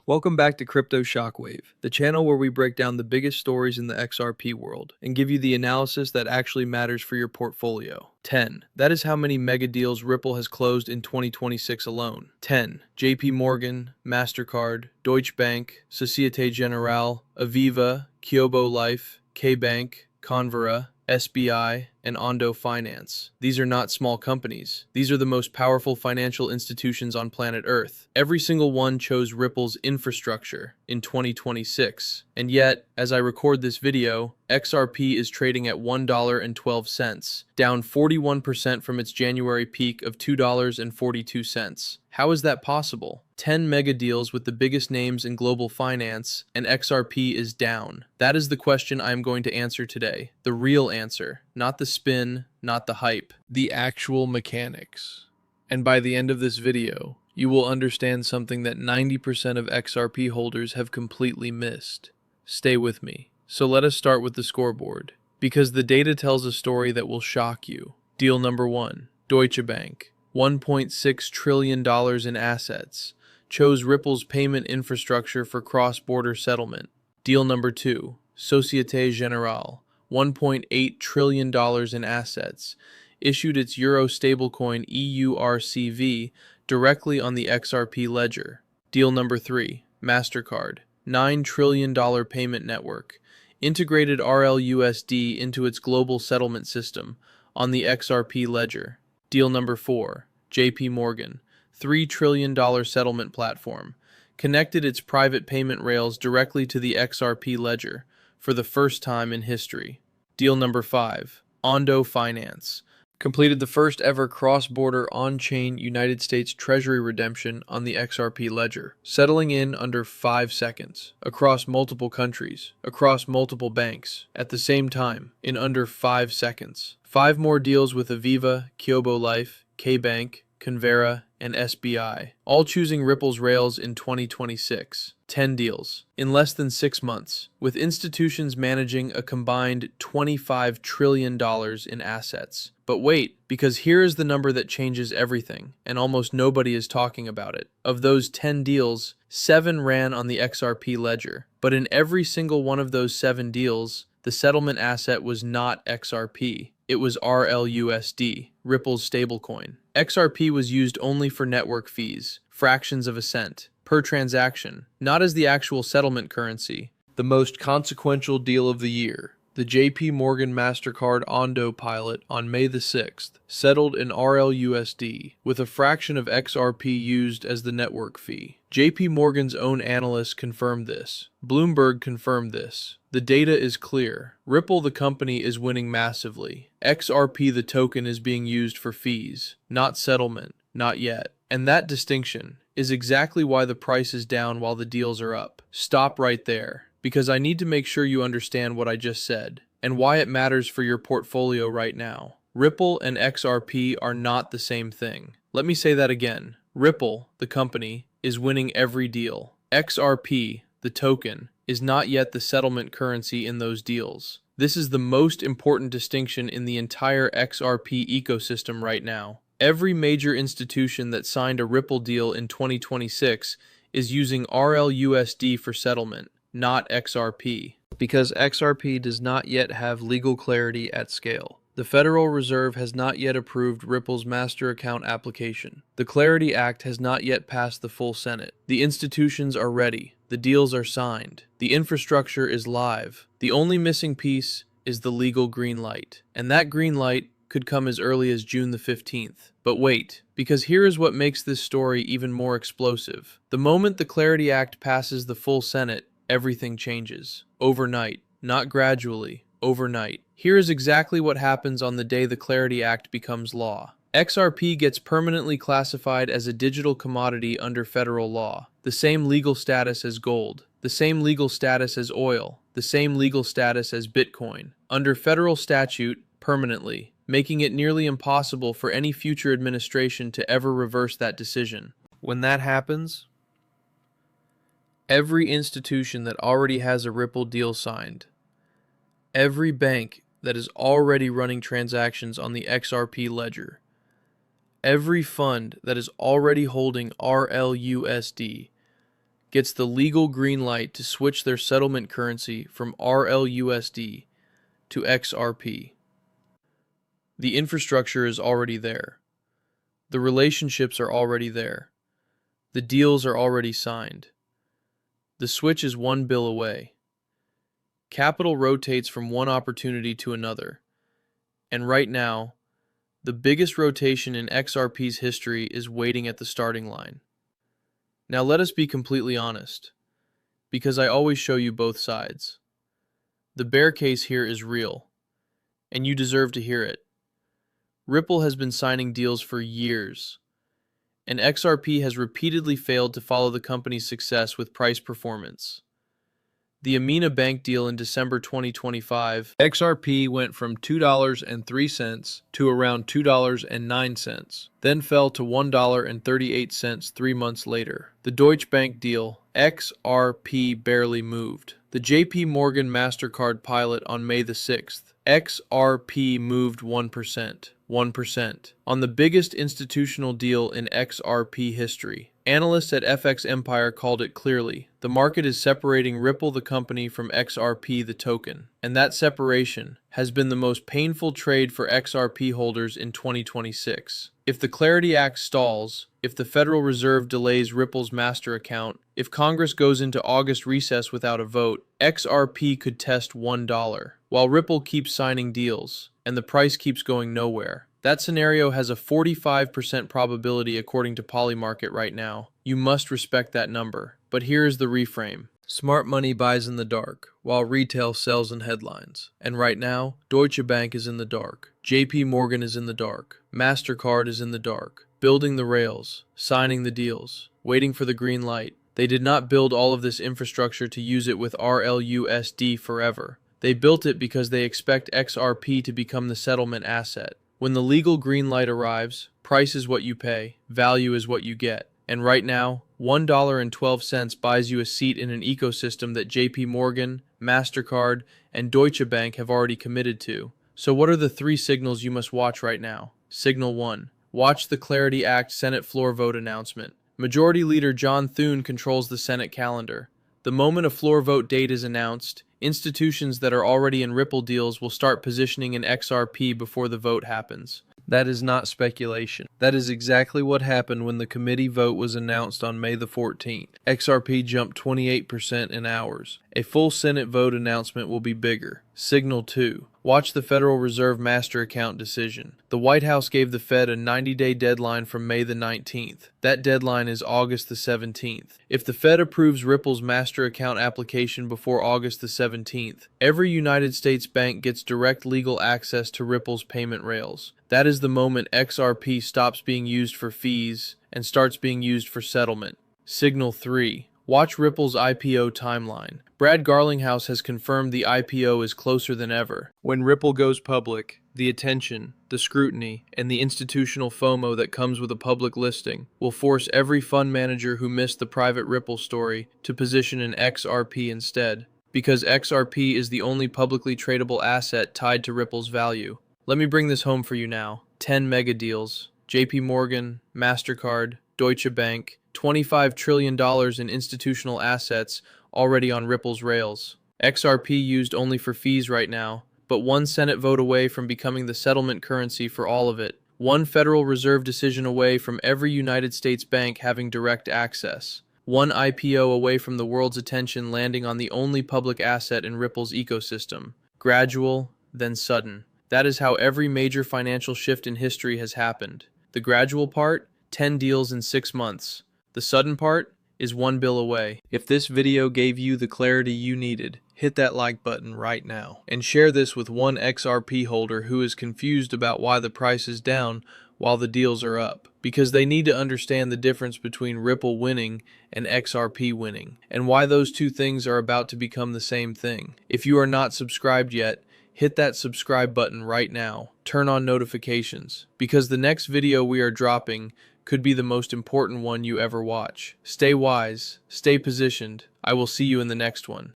Welcome back to Crypto Shockwave, the channel where we break down the biggest stories in the XRP world and give you the analysis that actually matters for your portfolio. 10. That is how many mega deals Ripple has closed in 2026 alone. 10. JPMorgan, Mastercard, Deutsche Bank, Société Générale, Aviva, Kyobo Life, K-Bank, Convera, SBI, and Ondo Finance. These are not small companies. These are the most powerful financial institutions on planet Earth. Every single one chose Ripple's infrastructure in 2026. And yet, as I record this video, XRP is trading at $1.12, down 41% from its January peak of $2.42. How is that possible? 10 mega deals with the biggest names in global finance, and XRP is down. That is the question I am going to answer today. The real answer, not the spin, not the hype, the actual mechanics. And by the end of this video, you will understand something that 90% of XRP holders have completely missed. Stay with me. So let us start with the scoreboard, because the data tells a story that will shock you. Deal number 1, Deutsche Bank. $1.6 trillion in assets, chose Ripple's payment infrastructure for cross-border settlement. Deal number 2, Société Générale. $1.8 trillion in assets, issued its Euro stablecoin EURCV directly on the XRP ledger. Deal number 3, Mastercard. $9 trillion payment network, integrated RLUSD into its global settlement system on the XRP ledger. Deal number 4, JPMorgan. $3 trillion settlement platform, connected its private payment rails directly to the XRP ledger for the first time in history. Deal number 5, Ondo Finance. Completed the first ever cross-border on-chain United States Treasury redemption on the XRP ledger, settling in under 5 seconds, across multiple countries, across multiple banks, at the same time, in under 5 seconds. 5 more deals with Aviva, Kyobo Life, K-Bank, Convera, and SBI, all choosing Ripple's rails in 2026. 10 deals in less than 6 months, with institutions managing a combined $25 trillion in assets. But wait, because here is the number that changes everything, and almost nobody is talking about it. Of those 10 deals, 7 ran on the XRP ledger, but in every single one of those 7 deals, the settlement asset was not XRP. It was RLUSD, Ripple's stablecoin. XRP was used only for network fees, fractions of a cent, per transaction, not as the actual settlement currency. The most consequential deal of the year, the JPMorgan Mastercard Ondo pilot on May the 6th, settled in RLUSD, with a fraction of XRP used as the network fee. JPMorgan's own analysts confirmed this. Bloomberg confirmed this. The data is clear. Ripple, the company, is winning massively. XRP, the token, is being used for fees, not settlement, not yet. And that distinction is exactly why the price is down while the deals are up. Stop right there, because I need to make sure you understand what I just said, and why it matters for your portfolio right now. Ripple and XRP are not the same thing. Let me say that again. Ripple, the company, is winning every deal. XRP, the token, is not yet the settlement currency in those deals. This is the most important distinction in the entire XRP ecosystem right now. Every major institution that signed a Ripple deal in 2026 is using RLUSD for settlement, not XRP, because XRP does not yet have legal clarity at scale. The Federal Reserve has not yet approved Ripple's master account application. The Clarity Act has not yet passed the full Senate. The institutions are ready. The deals are signed. The infrastructure is live. The only missing piece is the legal green light. And that green light could come as early as June the 15th. But wait, because here is what makes this story even more explosive. The moment the Clarity Act passes the full Senate, everything changes. Overnight, not gradually, overnight. Here is exactly what happens on the day the Clarity Act becomes law. XRP gets permanently classified as a digital commodity under federal law. The same legal status as gold, the same legal status as oil, the same legal status as Bitcoin. Under federal statute, permanently, making it nearly impossible for any future administration to ever reverse that decision. When that happens, every institution that already has a Ripple deal signed, every bank that is already running transactions on the XRP ledger, every fund that is already holding RLUSD gets the legal green light to switch their settlement currency from RLUSD to XRP. The infrastructure is already there. The relationships are already there. The deals are already signed. The switch is one bill away. Capital rotates from one opportunity to another. And right now, the biggest rotation in XRP's history is waiting at the starting line. Now let us be completely honest, because I always show you both sides. The bear case here is real, and you deserve to hear it. Ripple has been signing deals for years, and XRP has repeatedly failed to follow the company's success with price performance. The Amina Bank deal in December 2025, XRP went from $2.03 to around $2.09, then fell to $1.38 3 months later. The Deutsche Bank deal, XRP barely moved. The JPMorgan Mastercard pilot on May the 6th, XRP moved 1%. 1%. On the biggest institutional deal in XRP history. Analysts at FX Empire called it clearly. The market is separating Ripple the company from XRP the token. And that separation has been the most painful trade for XRP holders in 2026. If the Clarity Act stalls, if the Federal Reserve delays Ripple's master account, if Congress goes into August recess without a vote, XRP could test $1, while Ripple keeps signing deals, and the price keeps going nowhere. That scenario has a 45% probability according to Polymarket right now. You must respect that number. But here is the reframe. Smart money buys in the dark, while retail sells in headlines. And right now, Deutsche Bank is in the dark. JPMorgan is in the dark. Mastercard is in the dark. Building the rails, signing the deals, waiting for the green light. They did not build all of this infrastructure to use it with RLUSD forever. They built it because they expect XRP to become the settlement asset. When the legal green light arrives, price is what you pay, value is what you get. And right now, $1.12 buys you a seat in an ecosystem that JPMorgan, Mastercard, and Deutsche Bank have already committed to. So what are the 3 signals you must watch right now? Signal 1. Watch the Clarity Act Senate floor vote announcement. Majority Leader John Thune controls the Senate calendar. The moment a floor vote date is announced, institutions that are already in Ripple deals will start positioning in XRP before the vote happens. That is not speculation. That is exactly what happened when the committee vote was announced on May the 14th. XRP jumped 28% in hours. A full Senate vote announcement will be bigger. Signal 2. Watch the Federal Reserve master account decision. The White House gave the Fed a 90-day deadline from May the 19th. That deadline is August the 17th. If the Fed approves Ripple's master account application before August the 17th, every United States bank gets direct legal access to Ripple's payment rails. That is the moment XRP stops being used for fees and starts being used for settlement. Signal 3. Watch Ripple's IPO timeline. Brad Garlinghouse has confirmed the IPO is closer than ever. When Ripple goes public, the attention, the scrutiny, and the institutional FOMO that comes with a public listing will force every fund manager who missed the private Ripple story to position in XRP instead, because XRP is the only publicly tradable asset tied to Ripple's value. Let me bring this home for you now. 10 mega deals. JPMorgan, Mastercard, Deutsche Bank, $25 trillion in institutional assets already on Ripple's rails. XRP used only for fees right now, but one Senate vote away from becoming the settlement currency for all of it. One Federal Reserve decision away from every United States bank having direct access. One IPO away from the world's attention landing on the only public asset in Ripple's ecosystem. Gradual, then sudden. That is how every major financial shift in history has happened. The gradual part, 10 deals in 6 months. The sudden part is 1 bill away. If this video gave you the clarity you needed, hit that like button right now. And share this with one XRP holder who is confused about why the price is down while the deals are up. Because they need to understand the difference between Ripple winning and XRP winning, and why those two things are about to become the same thing. If you are not subscribed yet, hit that subscribe button right now. Turn on notifications, because the next video we are dropping could be the most important one you ever watch. Stay wise, stay positioned. I will see you in the next one.